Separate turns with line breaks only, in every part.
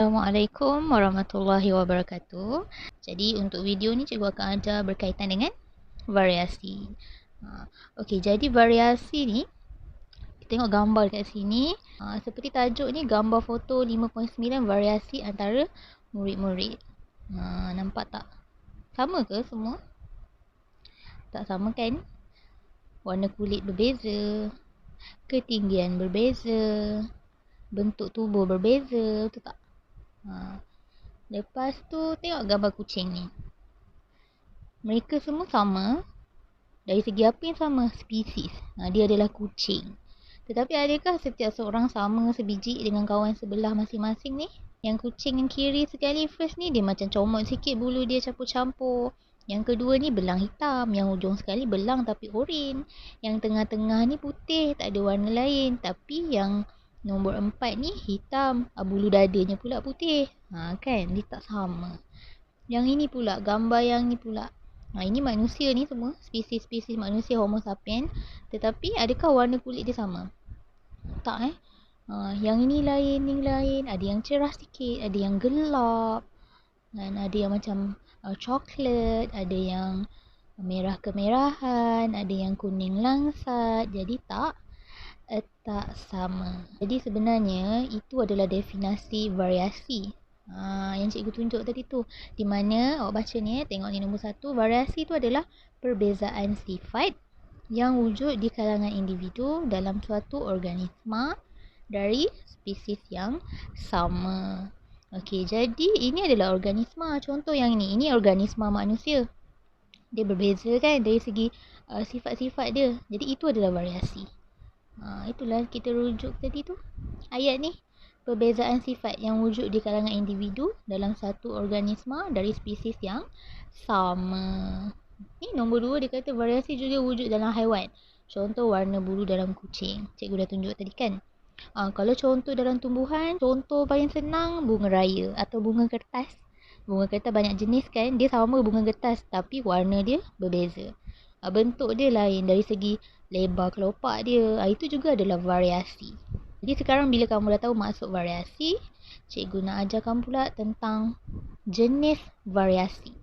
Assalamualaikum warahmatullahi wabarakatuh. Jadi untuk video ni cikgu akan ajar berkaitan dengan variasi. Okey, jadi variasi ni kita tengok gambar dekat sini. Seperti tajuk ni, gambar foto 5.9 variasi antara murid-murid. Nampak tak? Sama ke semua? Tak sama kan? Warna kulit berbeza, ketinggian berbeza, bentuk tubuh berbeza, betul tak? Lepas tu tengok gambar kucing ni. Mereka semua sama. Dari segi apa yang sama? Spesies. Dia adalah kucing. Tetapi adakah setiap seorang sama sebiji dengan kawan sebelah masing-masing ni? Yang kucing yang kiri sekali first ni dia macam comot sikit bulu dia campur-campur. Yang kedua ni belang hitam. Yang hujung sekali belang tapi oren. Yang tengah-tengah ni putih, tak ada warna lain. Tapi yang nombor 4 ni hitam, bulu dadanya pula putih. Kan, dia tak sama. Yang ini pula, gambar yang ni pula. Ini manusia ni semua, spesies-spesies manusia Homo sapiens. Tetapi adakah warna kulit dia sama? Tak yang ini lain, ni lain. Ada yang cerah sikit, ada yang gelap. Dan ada yang macam coklat, ada yang merah kemerahan, ada yang kuning langsat. Jadi tak sama. Jadi sebenarnya itu adalah definisi variasi. Yang cikgu tunjuk tadi tu. Di mana awak baca ni, tengok ni nombor 1. Variasi itu adalah perbezaan sifat yang wujud di kalangan individu dalam suatu organisma dari spesies yang sama. Okey, jadi ini adalah organisma. Contoh yang ini. Ini organisma manusia. Dia berbeza kan dari segi sifat-sifat dia. Jadi itu adalah variasi. Itulah kita rujuk tadi tu. Ayat ni. Perbezaan sifat yang wujud di kalangan individu dalam satu organisma dari spesies yang sama. Ni nombor 2 dia kata variasi juga wujud dalam haiwan. Contoh warna bulu dalam kucing. Cikgu dah tunjuk tadi kan. Kalau contoh dalam tumbuhan, contoh paling senang bunga raya atau bunga kertas. Bunga kertas banyak jenis kan. Dia sama bunga kertas tapi warna dia berbeza. Bentuk dia lain dari segi lebar kelopak dia. Itu juga adalah variasi. Jadi sekarang bila kamu dah tahu maksud variasi, cikgu nak ajar kamu pula tentang jenis variasi.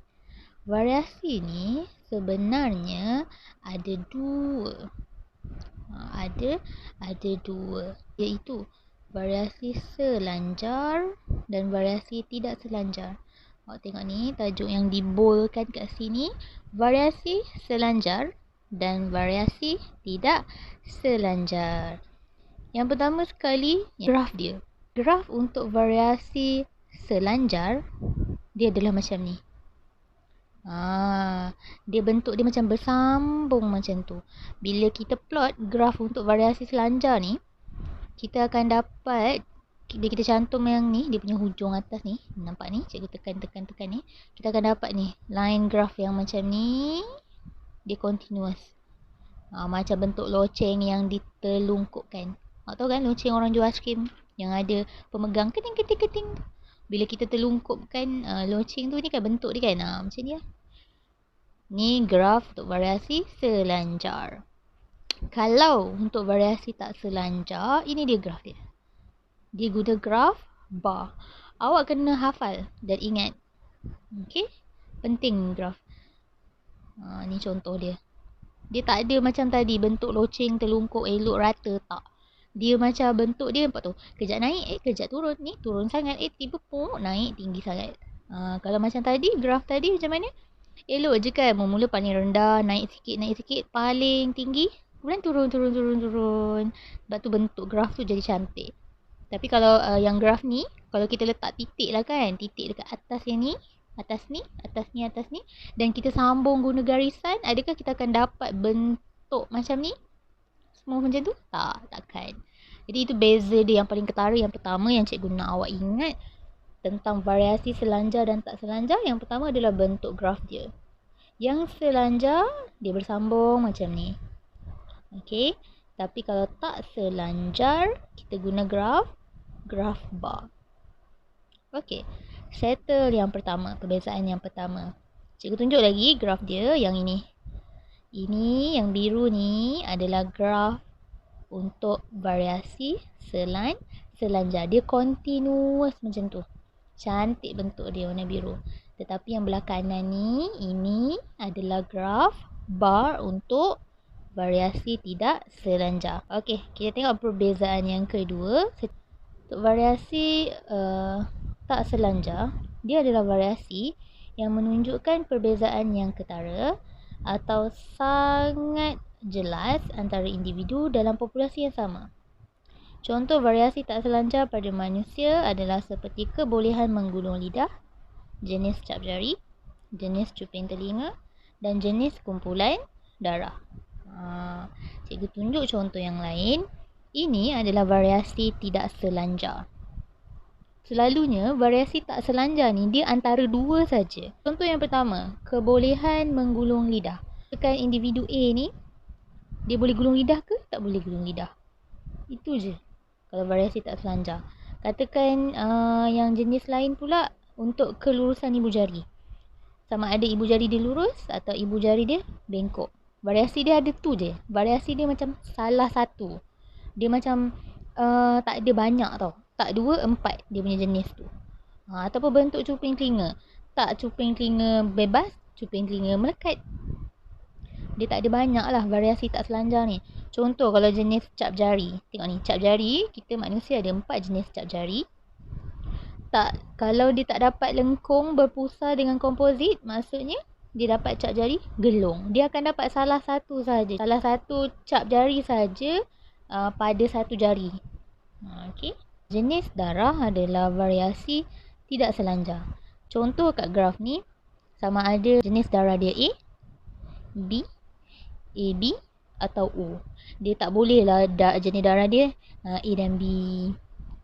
Variasi ni sebenarnya ada dua. Ada dua. Iaitu variasi selanjar dan variasi tidak selanjar. Awak tengok ni tajuk yang dibolkan kat sini. Variasi selanjar dan variasi tidak selanjar. Yang pertama sekali, graf dia. Graf untuk variasi selanjar, dia adalah macam ni. Dia bentuk dia macam bersambung macam tu. Bila kita plot graf untuk variasi selanjar ni, kita akan dapat, bila kita cantum yang ni, dia punya hujung atas ni, nampak ni, cikgu tekan ni, kita akan dapat ni, line graf yang macam ni, dia continuous. Macam bentuk loceng yang ditelungkupkan. Awak tahu kan loceng orang jual aiskrim yang ada pemegang keting. Bila kita telungkupkan loceng tu ni kan bentuk dia kan. Macam ni lah. Ni graf untuk variasi selanjar. Kalau untuk variasi tak selanjar, ini dia graf dia. Dia guna graf bar. Awak kena hafal dan ingat. Okey? Penting graf. Ni contoh dia. Dia tak ada macam tadi bentuk loceng telungkup elok rata, tak. Dia macam bentuk dia nampak tu. Kejap naik, kejap turun. Ni turun sangat, tiba naik tinggi sangat. Kalau macam tadi, graf tadi macam mana? Elok je kan. Mula paling rendah, naik sikit, paling tinggi. Kemudian turun. Sebab tu bentuk graf tu jadi cantik. Tapi kalau yang graf ni, kalau kita letak titik lah kan. Titik dekat atas yang ni. Atas ni. Dan kita sambung guna garisan. Adakah kita akan dapat bentuk macam ni? Semua macam tu? Takkan. Jadi itu beza dia yang paling ketara. Yang pertama yang cikgu nak awak ingat tentang variasi selanjar dan tak selanjar. Yang pertama adalah bentuk graf dia. Yang selanjar, dia bersambung macam ni. Okey. Tapi kalau tak selanjar, kita guna graf bar. Okey. Settle yang pertama, perbezaan yang pertama. Cikgu tunjuk lagi graf dia yang ini. Ini yang biru ni adalah graf untuk variasi selanjar. Dia continuous macam tu. Cantik bentuk dia warna biru. Tetapi yang belah kanan ni, ini adalah graf bar untuk variasi tidak selanjar. Okey, kita tengok perbezaan yang kedua. Untuk variasi tak selanjar, dia adalah variasi yang menunjukkan perbezaan yang ketara atau sangat jelas antara individu dalam populasi yang sama. Contoh variasi tak selanjar pada manusia adalah seperti kebolehan menggulung lidah, jenis cap jari, jenis cuping telinga dan jenis kumpulan darah. Cikgu tunjuk contoh yang lain. Ini adalah variasi tidak selanjar. Selalunya variasi tak selanjar ni dia antara dua saja. Contoh yang pertama, kebolehan menggulung lidah. Tekan individu A ni, dia boleh gulung lidah ke tak boleh gulung lidah? Itu je kalau variasi tak selanjar. Katakan yang jenis lain pula untuk kelurusan ibu jari. Sama ada ibu jari dia lurus atau ibu jari dia bengkok. Variasi dia ada tu je. Variasi dia macam salah satu. Dia macam tak ada banyak tau. Tak 2, 4 dia punya jenis tu. Ataupun bentuk cuping telinga. Tak cuping telinga bebas, cuping telinga melekat. Dia tak ada banyak lah variasi tak selanjar ni. Contoh kalau jenis cap jari. Tengok ni, cap jari, kita manusia ada 4 jenis cap jari. Kalau dia tak dapat lengkung berpusar dengan komposit, maksudnya dia dapat cap jari gelung. Dia akan dapat salah satu saja. Salah satu cap jari saja pada satu jari. Okey. Jenis darah adalah variasi tidak selanjar. Contoh kat graf ni, sama ada jenis darah dia A, B, AB atau O. Dia tak boleh lah jenis darah dia A dan B,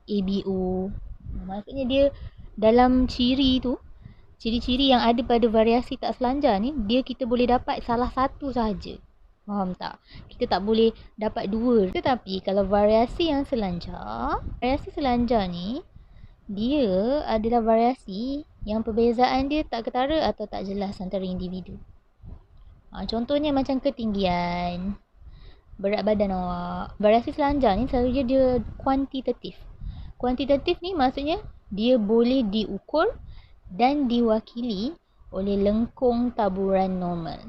ABO. Maksudnya dia dalam ciri tu, ciri-ciri yang ada pada variasi tak selanjar ni, kita boleh dapat salah satu sahaja. Faham tak? Kita tak boleh dapat dua. Tetapi kalau variasi yang selanjar, variasi selanjar ni, dia adalah variasi yang perbezaan dia tak ketara atau tak jelas antara individu. Contohnya macam ketinggian, berat badan awak. Variasi selanjar ni selalunya dia kuantitatif. Kuantitatif ni maksudnya dia boleh diukur dan diwakili oleh lengkung taburan normal.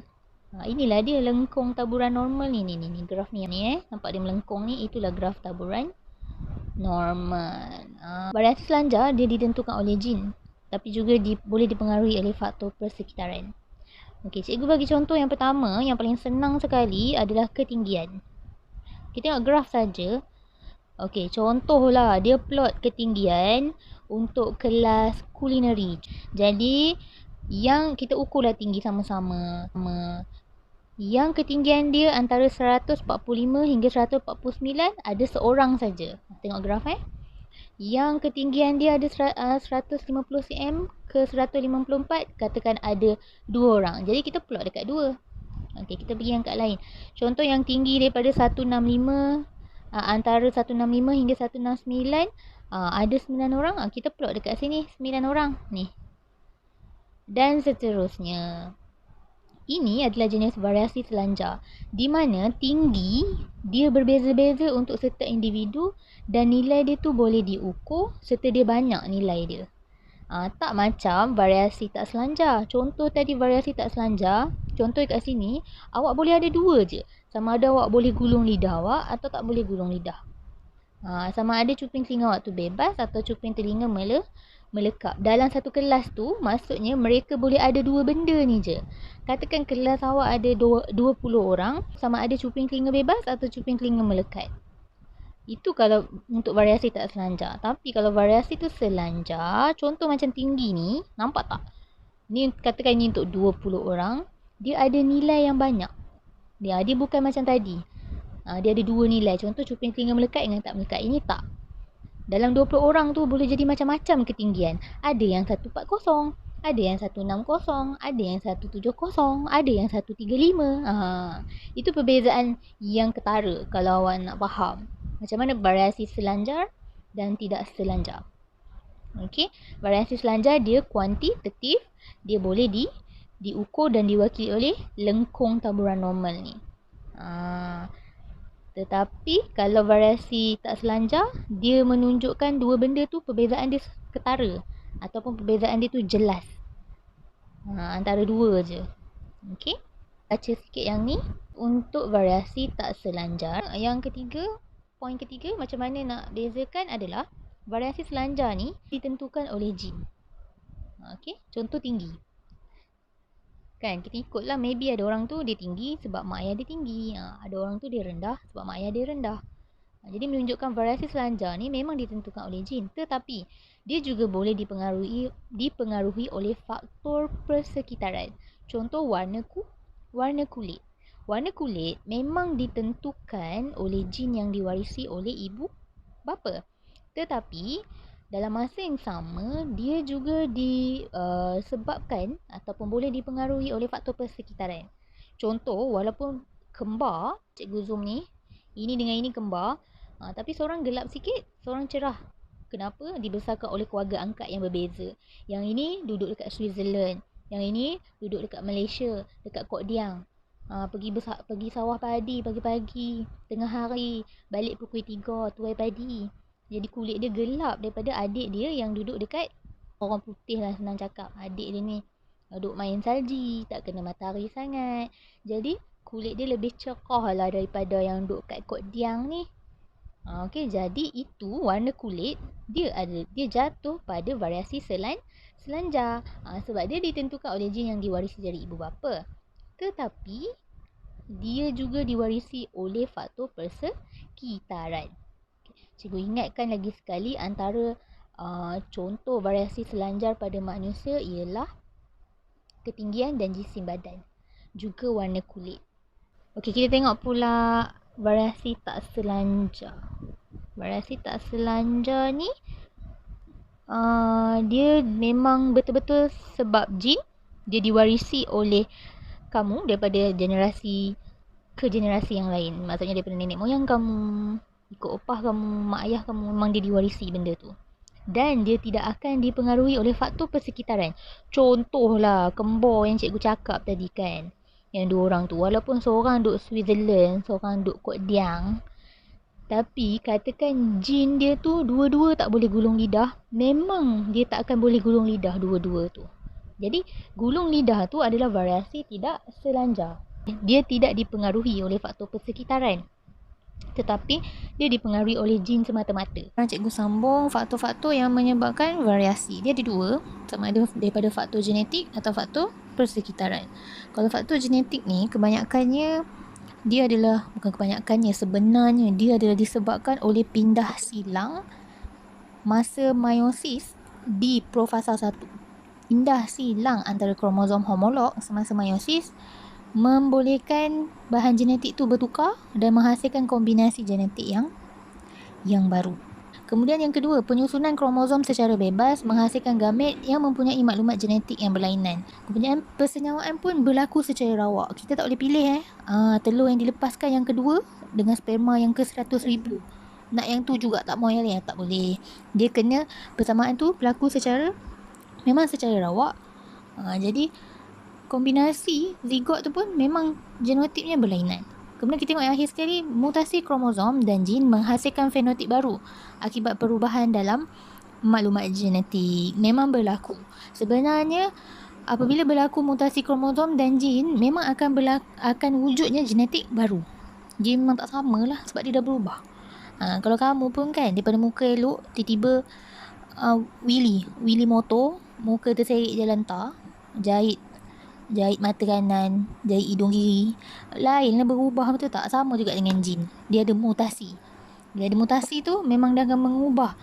Inilah dia lengkung taburan normal ni graf ni nampak dia melengkung ni, itulah graf taburan normal. Variasi selanjar dia ditentukan oleh jin, tapi juga boleh dipengaruhi oleh faktor persekitaran. Okey, cikgu bagi contoh yang pertama, yang paling senang sekali adalah ketinggian. Kita tengok graf saja. Okey, contohlah dia plot ketinggian untuk kelas kulineri. Jadi, yang kita ukurlah tinggi sama-sama. Yang ketinggian dia antara 145 hingga 149 ada seorang saja. Tengok graf Yang ketinggian dia ada 150 cm ke 154, katakan ada 2 orang. Jadi kita plot dekat 2. Okey, kita pergi yang kat lain. Contoh yang tinggi daripada 165, antara 165 hingga 169, ada 9 orang. Kita plot dekat sini 9 orang ni. Dan seterusnya. Ini adalah jenis variasi selanjar, di mana tinggi dia berbeza-beza untuk setiap individu dan nilai dia tu boleh diukur serta dia banyak nilai dia. Tak macam variasi tak selanjar. Contoh tadi variasi tak selanjar, contoh kat sini, awak boleh ada 2 je. Sama ada awak boleh gulung lidah awak atau tak boleh gulung lidah. Sama ada cuping telinga awak tu bebas atau cuping telinga melekap. Dalam satu kelas tu, maksudnya mereka boleh ada 2 benda ni je. Katakan kelas awak ada 20 orang, sama ada cuping telinga bebas atau cuping telinga melekat. Itu kalau untuk variasi tak selanjar. Tapi kalau variasi tu selanjar, contoh macam tinggi ni, nampak tak? Ni katakan ni untuk 20 orang, dia ada nilai yang banyak. Dia bukan macam tadi. Dia ada 2 nilai. Contoh cuping telinga melekat dengan tak melekat. Ini tak. Dalam 20 orang tu boleh jadi macam-macam ketinggian. Ada yang 140, ada yang 160, ada yang 170, ada yang 135. Itu perbezaan yang ketara kalau awak nak faham. Macam mana variasi selanjar dan tidak selanjar. Okey, variasi selanjar dia kuantitatif, dia boleh diukur dan diwakili oleh lengkung taburan normal ni. Tetapi kalau variasi tak selanjar, dia menunjukkan 2 benda tu perbezaan dia ketara. ataupun perbezaan dia tu jelas. Antara dua je. Okey. Baca sikit yang ni. Untuk variasi tak selanjar. Yang ketiga, poin ketiga macam mana nak bezakan adalah variasi selanjar ni ditentukan oleh jin. Okey, contoh tinggi. Kan kita ikutlah, maybe ada orang tu dia tinggi sebab mak ayah dia tinggi. Ada orang tu dia rendah sebab mak ayah dia rendah. Jadi menunjukkan variasi selanjar ni memang ditentukan oleh jin, tetapi dia juga boleh dipengaruhi oleh faktor persekitaran. Contoh warna kulit. Warna kulit memang ditentukan oleh jin yang diwarisi oleh ibu bapa. Tetapi dalam masa yang sama, dia juga disebabkan ataupun boleh dipengaruhi oleh faktor persekitaran. Contoh, walaupun kembar, Cikgu Zom ni, ini dengan ini kembar, tapi seorang gelap sikit, seorang cerah. Kenapa? Dibesarkan oleh keluarga angkat yang berbeza. Yang ini duduk dekat Switzerland, yang ini duduk dekat Malaysia, dekat Kok Diang. Pergi sawah padi pagi-pagi, tengah hari, balik pukul 3, tuai padi. Jadi kulit dia gelap daripada adik dia yang duduk dekat orang putih lah, senang cakap. Adik dia ni duduk main salji, tak kena matahari sangat. Jadi kulit dia lebih cerah lah daripada yang duduk kat Kok Diang ni. Okey, jadi itu warna kulit dia jatuh pada variasi selanjar. Sebab dia ditentukan oleh jin yang diwarisi dari ibu bapa. Tetapi dia juga diwarisi oleh faktor persekitaran. Cikgu ingatkan lagi sekali, antara contoh variasi selanjar pada manusia ialah ketinggian dan jisim badan, juga warna kulit. Okey, kita tengok pula variasi tak selanjar. Variasi tak selanjar ni dia memang betul-betul sebab jin. Dia diwarisi oleh kamu daripada generasi ke generasi yang lain. Maksudnya daripada nenek moyang kamu, ikut opah kamu, mak ayah kamu, memang dia diwarisi benda tu. Dan dia tidak akan dipengaruhi oleh faktor persekitaran. Contohlah kembar yang cikgu cakap tadi kan. Yang dua orang tu, walaupun seorang duduk Switzerland, seorang duduk Kok Diang, tapi katakan jin dia tu dua-dua tak boleh gulung lidah, memang dia tak akan boleh gulung lidah dua-dua tu. Jadi gulung lidah tu adalah variasi tidak selanjar. Dia tidak dipengaruhi oleh faktor persekitaran, tetapi dia dipengaruhi oleh jin semata-mata. Cikgu sambung faktor-faktor yang menyebabkan variasi. Dia ada dua, sama ada daripada faktor genetik atau faktor persekitaran. Kalau faktor genetik ni sebenarnya dia adalah disebabkan oleh pindah silang masa meiosis di profasa 1. Pindah silang antara kromosom homolog semasa meiosis membolehkan bahan genetik tu bertukar dan menghasilkan kombinasi genetik yang baru. Kemudian yang kedua, penyusunan kromosom secara bebas menghasilkan gamet yang mempunyai maklumat genetik yang berlainan. Kemudian persenyawaan pun berlaku secara rawak. Kita tak boleh pilih telur yang dilepaskan yang kedua dengan sperma yang ke 100,000. Nak yang tu juga tak mau yang lain, tak boleh. Dia kena persamaan tu berlaku memang secara rawak. Jadi kombinasi zigot tu pun memang genotipnya berlainan. Kemudian kita tengok yang akhir sekali, mutasi kromosom dan jin menghasilkan fenotip baru akibat perubahan dalam maklumat genetik. Memang berlaku. Sebenarnya apabila berlaku mutasi kromosom dan jin, memang akan wujudnya genetik baru. Dia memang tak sama lah sebab dia dah berubah. Kalau kamu pun kan, daripada muka elok, tiba-tiba Willy motor, muka terserik jalan tar, jahit mata kanan, jahit hidung kiri, lain lah, berubah, betul tak? Sama juga dengan jin, dia ada mutasi. Dia ada mutasi tu memang dia akan mengubah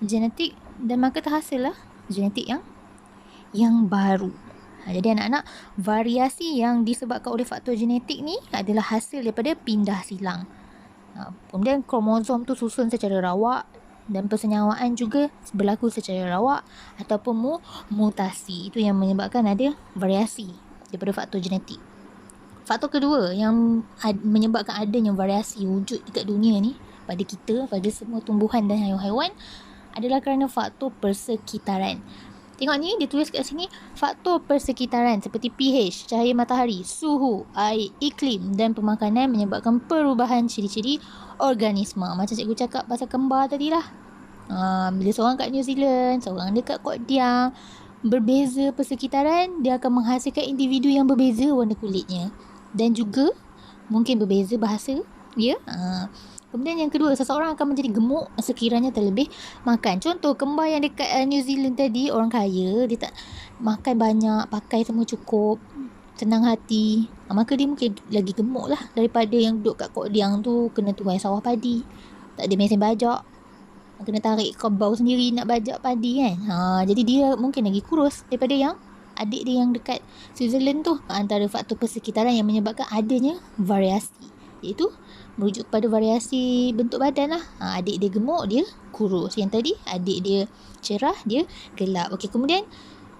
genetik dan maka terhasil lah genetik yang baru. Jadi anak-anak, variasi yang disebabkan oleh faktor genetik ni adalah hasil daripada pindah silang. Kemudian kromosom tu susun secara rawak dan persenyawaan juga berlaku secara rawak ataupun mutasi. Itu yang menyebabkan ada variasi daripada faktor genetik. Faktor kedua yang menyebabkan adanya variasi wujud dekat dunia ni pada kita, pada semua tumbuhan dan haiwan-haiwan adalah kerana faktor persekitaran. Tengok ni, dia tulis kat sini, faktor persekitaran seperti pH, cahaya matahari, suhu, air, iklim dan pemakanan menyebabkan perubahan ciri-ciri organisma. Macam cikgu cakap pasal kembar tadi lah. Bila seorang kat New Zealand, seorang dekat Kok Diang, berbeza persekitaran, dia akan menghasilkan individu yang berbeza warna kulitnya. Dan juga mungkin berbeza bahasa. Ya. Kemudian yang kedua, seseorang akan menjadi gemuk sekiranya terlebih makan. Contoh, kembar yang dekat New Zealand tadi, orang kaya, dia tak makan banyak, pakai semua cukup, senang hati. Maka dia mungkin lagi gemuk lah daripada yang duduk kat Kok Diang tu, kena tuai sawah padi. Tak ada mesin bajak. Kena tarik kebau sendiri nak bajak padi kan. Jadi dia mungkin lagi kurus daripada yang adik dia yang dekat Switzerland tu. Antara faktor persekitaran yang menyebabkan adanya variasi, iaitu merujuk kepada variasi bentuk badan lah. Adik dia gemuk, dia kurus. Yang tadi adik dia cerah, dia gelap. Okey, kemudian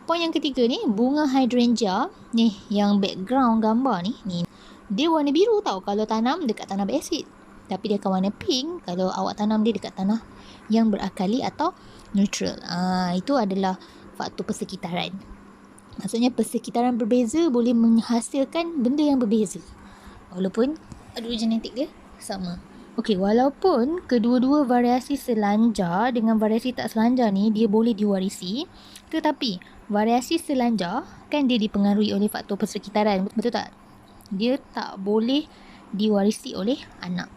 poin yang ketiga ni, bunga hydrangea ni yang background gambar ni dia warna biru tau kalau tanam dekat tanah berasid. Tapi dia akan warna pink kalau awak tanam dia dekat tanah yang berakali atau neutral. Itu adalah faktor persekitaran. Maksudnya persekitaran berbeza boleh menghasilkan benda yang berbeza. Walaupun genetik dia sama. Okey, walaupun kedua-dua variasi selanjar dengan variasi tak selanjar ni dia boleh diwarisi, tetapi variasi selanjar kan dia dipengaruhi oleh faktor persekitaran, betul tak? Dia tak boleh diwarisi oleh anak.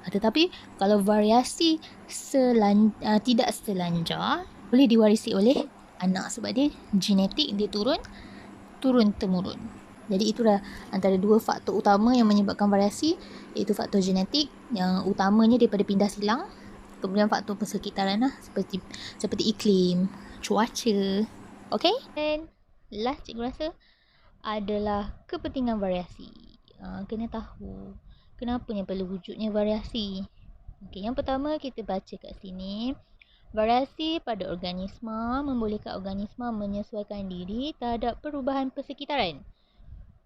Tetapi kalau variasi tidak selanjar boleh diwarisi oleh anak sebab dia genetik, dia turun temurun. Jadi itulah antara dua faktor utama yang menyebabkan variasi, iaitu faktor genetik yang utamanya daripada pindah silang, kemudian faktor persekitaran lah, seperti iklim, cuaca. Okay? Dan last cikgu rasa adalah kepentingan variasi. Kena tahu kenapanya perlu wujudnya variasi. Okay, yang pertama kita baca kat sini. Variasi pada organisma membolehkan organisma menyesuaikan diri terhadap perubahan persekitaran.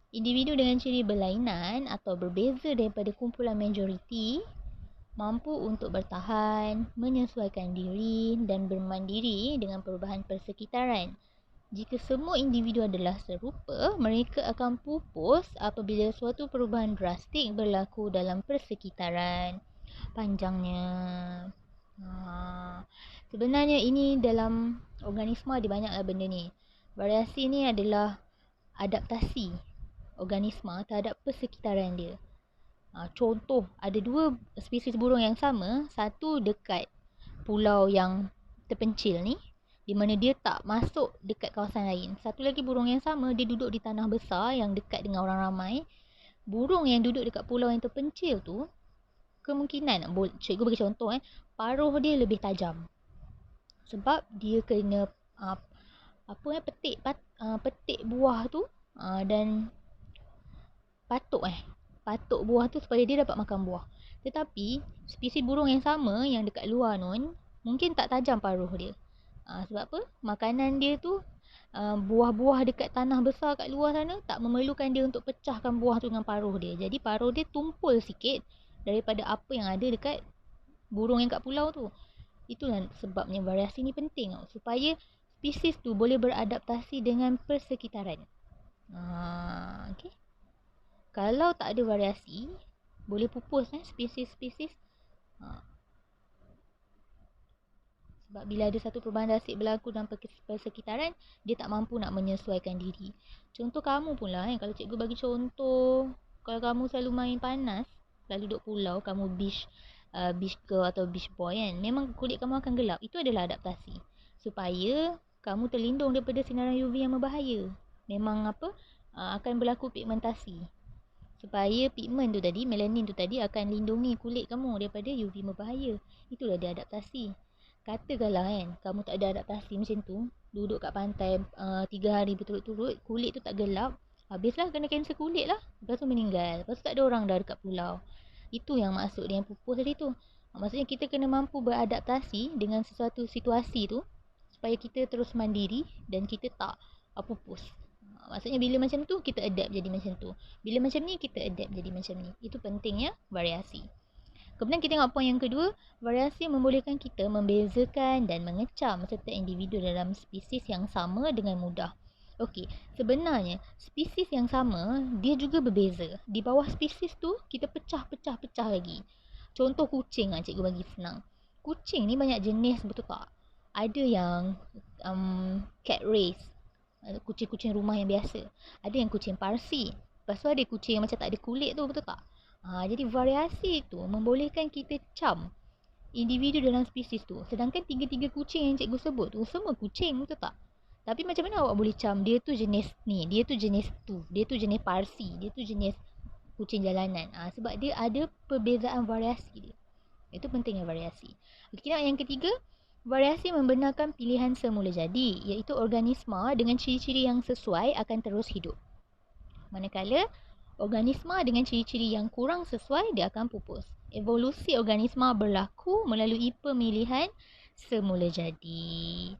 Individu dengan ciri berlainan atau berbeza daripada kumpulan majoriti mampu untuk bertahan, menyesuaikan diri dan bermandiri dengan perubahan persekitaran. Jika semua individu adalah serupa, mereka akan pupus apabila suatu perubahan drastik berlaku dalam persekitaran. Panjangnya. Sebenarnya ini dalam organisma ada banyaklah benda ni. Variasi ni adalah adaptasi organisma terhadap persekitaran dia. Contoh, ada dua spesies burung yang sama, satu dekat pulau yang terpencil ni, di mana dia tak masuk dekat kawasan lain. Satu lagi burung yang sama, dia duduk di tanah besar yang dekat dengan orang ramai. Burung yang duduk dekat pulau yang terpencil tu, kemungkinan, cikgu bagi contoh, paruh dia lebih tajam. Sebab dia kena petik buah tu dan patuk buah tu supaya dia dapat makan buah. Tetapi spesies burung yang sama yang dekat luar nun mungkin tak tajam paruh dia. Sebab apa? Makanan dia tu buah-buah dekat tanah besar kat luar sana tak memerlukan dia untuk pecahkan buah tu dengan paruh dia. Jadi paruh dia tumpul sikit daripada apa yang ada dekat burung yang kat pulau tu. Itulah sebabnya variasi ni penting supaya spesies tu boleh beradaptasi dengan persekitaran. Okay. Kalau tak ada variasi, boleh pupus spesies-spesies. Sebab bila ada satu perubahan drastik berlaku dalam persekitaran, dia tak mampu nak menyesuaikan diri. Contoh kamu pula kalau cikgu bagi contoh, kalau kamu selalu main panas, selalu duduk pulau, kamu beach girl atau beach boy kan, memang kulit kamu akan gelap. Itu adalah adaptasi supaya kamu terlindung daripada sinaran UV yang berbahaya. Memang akan berlaku pigmentasi supaya pigment tu tadi, melanin tu tadi akan lindungi kulit kamu daripada UV berbahaya. Itulah dia adaptasi. Katakanlah kamu tak ada adaptasi macam tu, duduk kat pantai 3 hari berturut-turut, kulit tu tak gelap, habislah kena kanser kulit lah. Lepas tu meninggal. Lepas tu tak ada orang dah dekat pulau. Itu yang maksud dia yang pupus tadi tu. Maksudnya kita kena mampu beradaptasi dengan sesuatu situasi tu supaya kita terus mandiri dan kita tak pupus. Maksudnya bila macam tu kita adapt jadi macam tu. Bila macam ni kita adapt jadi macam ni. Itu pentingnya variasi. Kemudian kita tengok poin yang kedua, variasi membolehkan kita membezakan dan mengecam serta individu dalam spesies yang sama dengan mudah. Okey, sebenarnya spesies yang sama dia juga berbeza. Di bawah spesies tu kita pecah lagi. Contoh kucing cikgu bagi senang. kucing ni banyak jenis, betul tak? Ada yang cat race, kucing-kucing rumah yang biasa. Ada yang kucing Parsi. Lepas tu ada kucing yang macam tak ada kulit tu, betul tak? Jadi variasi tu membolehkan kita cam individu dalam spesies tu. Sedangkan tiga-tiga kucing yang cikgu sebut tu semua kucing, betul tak? Tapi macam mana awak boleh cam dia tu jenis ni, dia tu jenis tu, dia tu jenis Parsi, dia tu jenis kucing jalanan. Sebab dia ada perbezaan variasi dia. Itu pentingnya variasi. Kita yang ketiga, variasi membenarkan pilihan semula jadi, iaitu organisma dengan ciri-ciri yang sesuai akan terus hidup. Manakala organisma dengan ciri-ciri yang kurang sesuai, dia akan pupus. Evolusi organisma berlaku melalui pemilihan semula jadi.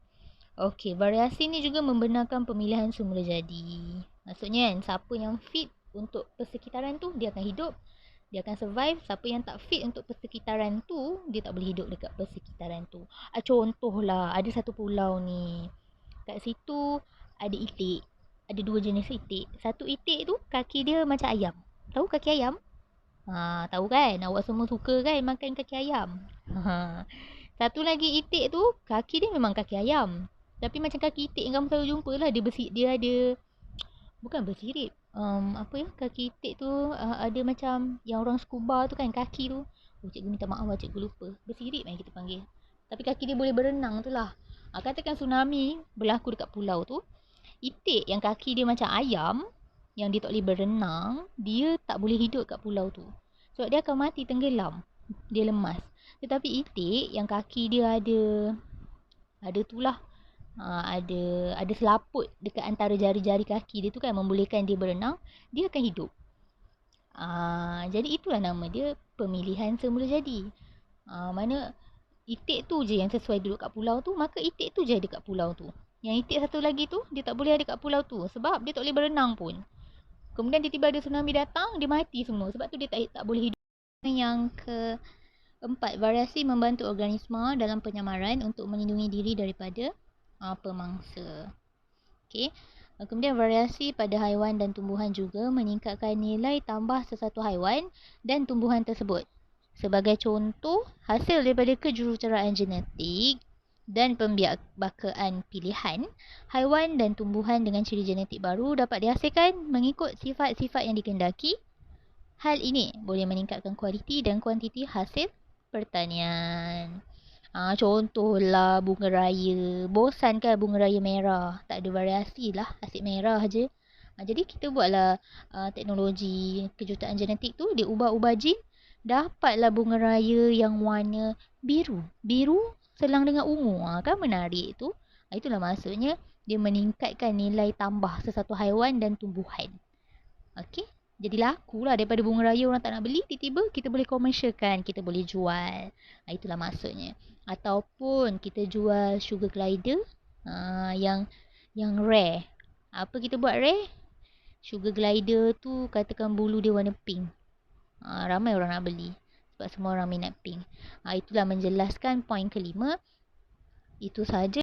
Okey, variasi ni juga membenarkan pemilihan semula jadi. Maksudnya kan, siapa yang fit untuk persekitaran tu, dia akan hidup. Dia akan survive. Siapa yang tak fit untuk persekitaran tu, dia tak boleh hidup dekat persekitaran tu. Contohlah, ada satu pulau ni. Kat situ ada itik. Ada dua jenis itik. Satu itik tu kaki dia macam ayam. Tahu kaki ayam? Tahu kan? Awak semua suka kan makan kaki ayam? Satu lagi itik tu kaki dia memang kaki ayam. Tapi macam kaki itik yang kamu selalu jumpa lah. Dia ada, bukan bersirip. Kaki itik tu ada macam yang orang scuba tu kan, kaki tu. Cikgu minta maaf lah, cikgu lupa. Bersirip kan kita panggil. Tapi kaki dia boleh berenang tu lah. Katakan tsunami berlaku dekat pulau tu. Itik yang kaki dia macam ayam, yang dia tak boleh berenang, dia tak boleh hidup kat pulau tu. Sebab dia akan mati tenggelam. Dia lemas. Tetapi itik yang kaki dia ada tu lah. Ada selaput dekat antara jari-jari kaki dia tu kan, membolehkan dia berenang, dia akan hidup. Jadi itulah nama dia pemilihan semula jadi. Mana itik tu je yang sesuai duduk kat pulau tu, maka itik tu je ada kat pulau tu. Yang itik satu lagi tu, dia tak boleh ada kat pulau tu sebab dia tak boleh berenang pun. Kemudian tiba-tiba ada tsunami datang, dia mati semua. Sebab tu dia tak boleh hidup. Yang keempat, variasi membantu organisma dalam penyamaran untuk melindungi diri daripada pemangsa. Okey. Kemudian variasi pada haiwan dan tumbuhan juga meningkatkan nilai tambah sesuatu haiwan dan tumbuhan tersebut. Sebagai contoh, hasil daripada kejuruteraan genetik dan pembiabakaan pilihan, haiwan dan tumbuhan dengan ciri genetik baru dapat dihasilkan mengikut sifat-sifat yang dikehendaki. Hal ini boleh meningkatkan kualiti dan kuantiti hasil pertanian. Contohlah bunga raya. Bosan kan bunga raya merah? Tak ada variasi lah, asyik merah je. Jadi kita buatlah teknologi kejuruteraan genetik tu, dia ubah-ubah jin, dapatlah bunga raya yang warna biru. Biru selang dengan ungu. Kan menarik tu. Itulah maksudnya dia meningkatkan nilai tambah sesuatu haiwan dan tumbuhan. Okey. Jadi lakulah daripada bunga raya orang tak nak beli, tiba-tiba kita boleh komersialkan, kita boleh jual. Itulah maksudnya. Ataupun kita jual sugar glider yang rare. Apa kita buat rare? Sugar glider tu katakan bulu dia warna pink. Ramai orang nak beli sebab semua orang minat pink. Itulah menjelaskan poin kelima. Itu sahaja.